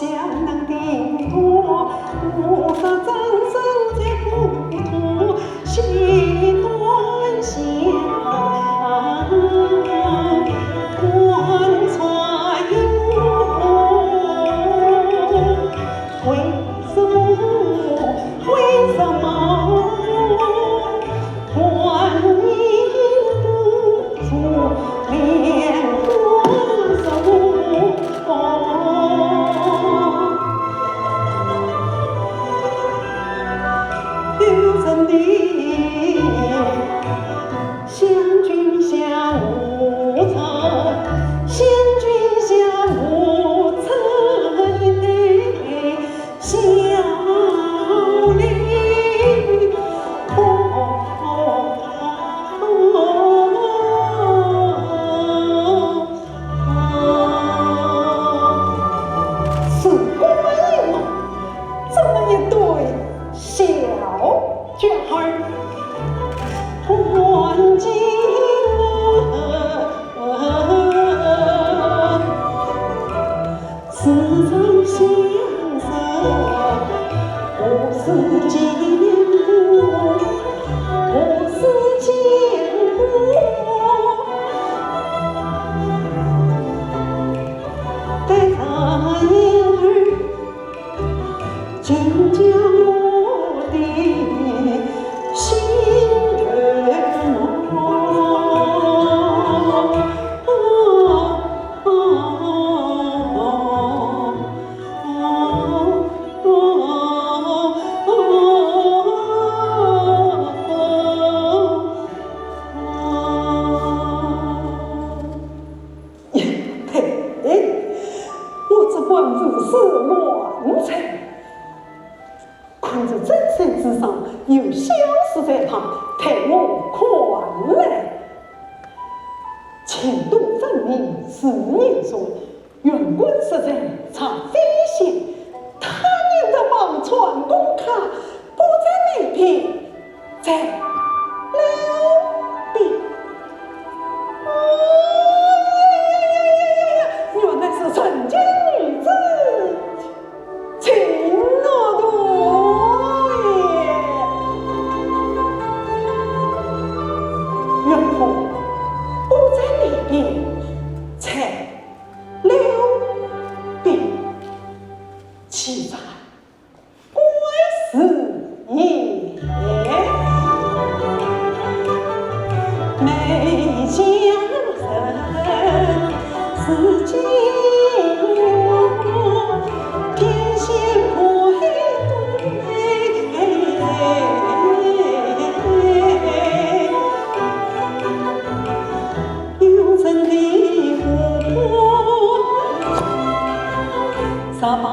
相能定夺，无法战胜这故土，西端乡，关川有，为什么观音不住莲花手？有真理，相君相无策，相君相无策，一对相离。是观音吗？这么一对小娟儿，欢景时常相守，何时见过？何时见过？待他婴儿竟将我的心儿摸。我这官子是乱臣，看着真身之上有小事在旁，替我宽来。前度分明是人说，原官实在查非信，他人的忘传公卡，不在那边，在了别。原来是陈家女子，情若多也。然后不在那边，才了别。其在怪事也，没相认。自己天仙配对，有真的活泼，撒把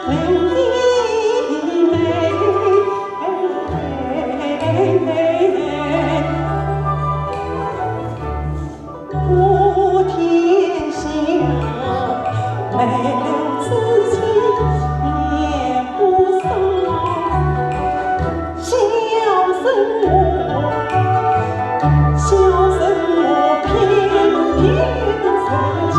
流的美。没了自己也不丧，笑声我偏偏是家。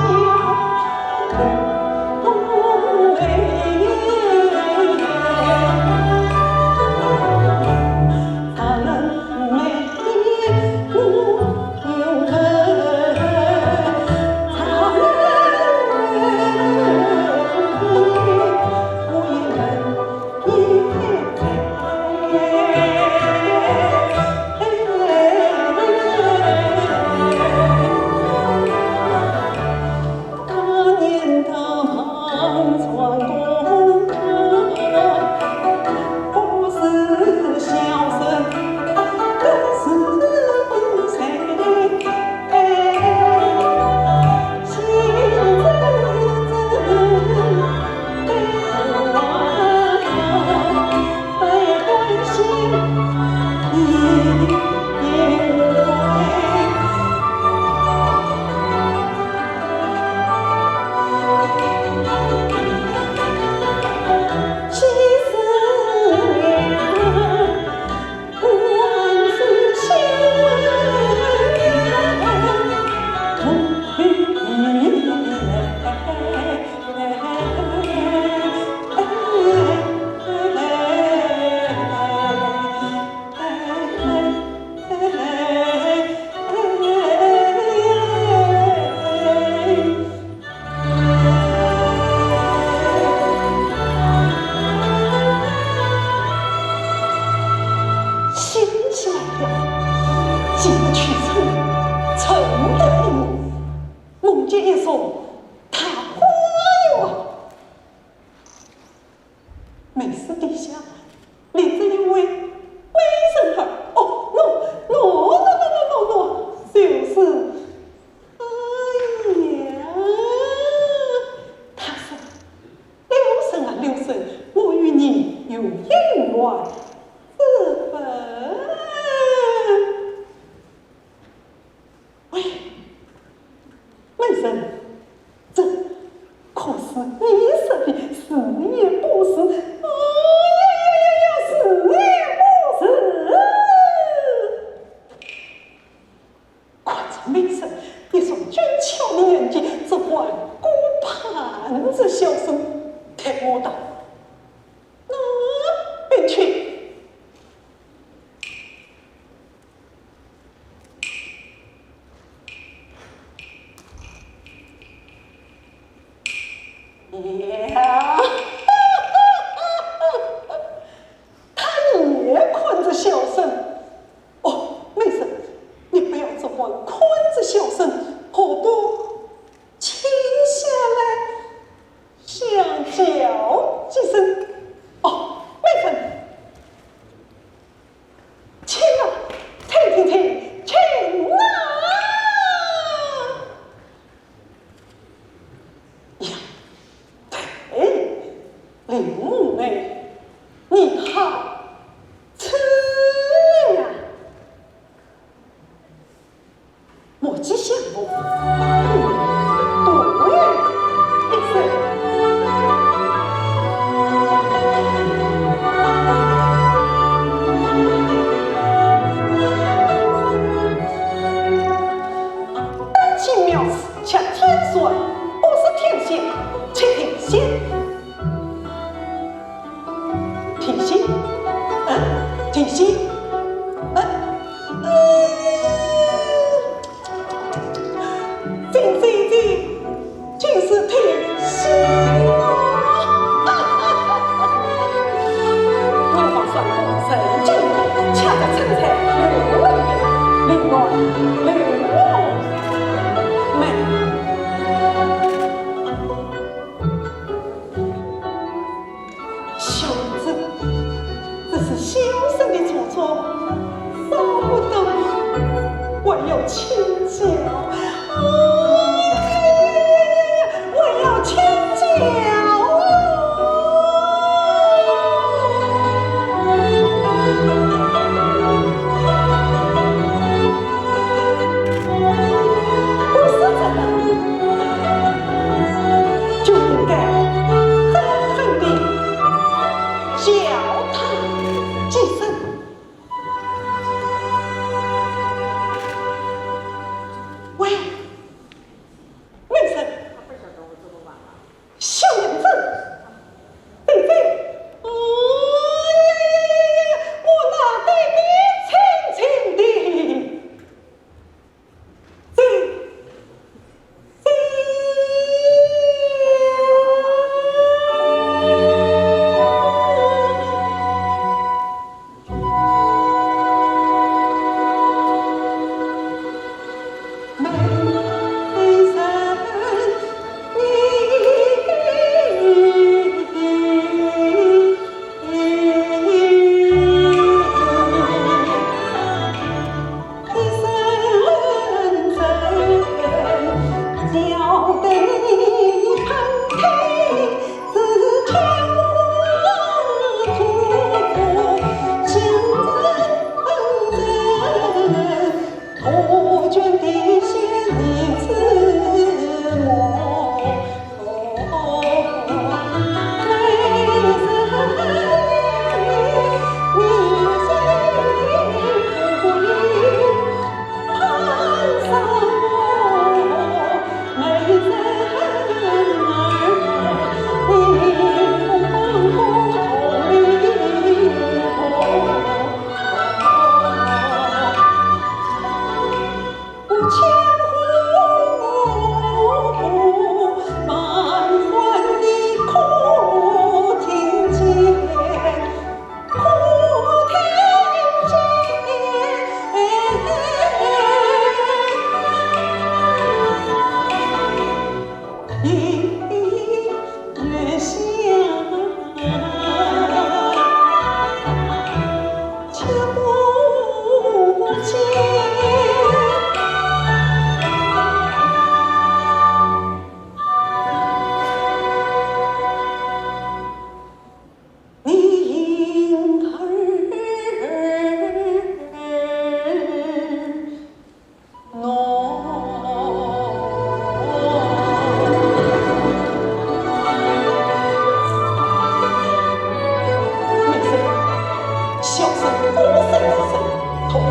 没事地下，你这一位没生孩，哦，no，就是，哎呀，他说，刘神，我与你有姻缘之分。喂，美神，这可是你说的是也不是？是也不是？快着美神，一双俊俏的眼睛，只管顾盼着小声听我道。别去。呀，他也困着小声。哦，妹子，你不要这么困着小声，何不停下来，想叫几声？哦，妹子，请啊，请啊！呀！林木妹，你好，吃呀！莫记想我，多远一声。丹青妙词，恰天算，不是天仙，且天仙。天心，竟是天心啊！我方算公神进口，恰恰称才刘文明，另外刘妹，小子，这是小生的错错，少不得我要请教。我要请教。不是这个，就应该狠狠地教他几声。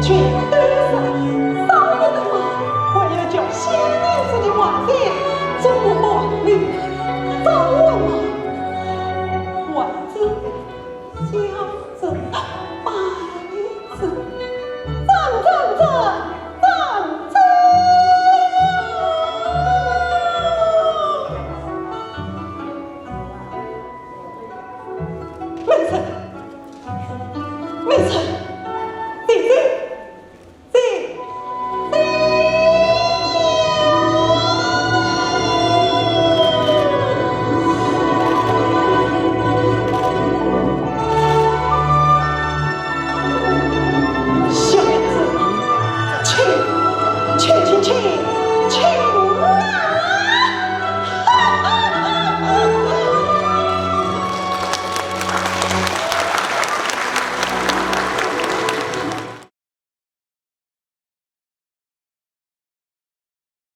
去。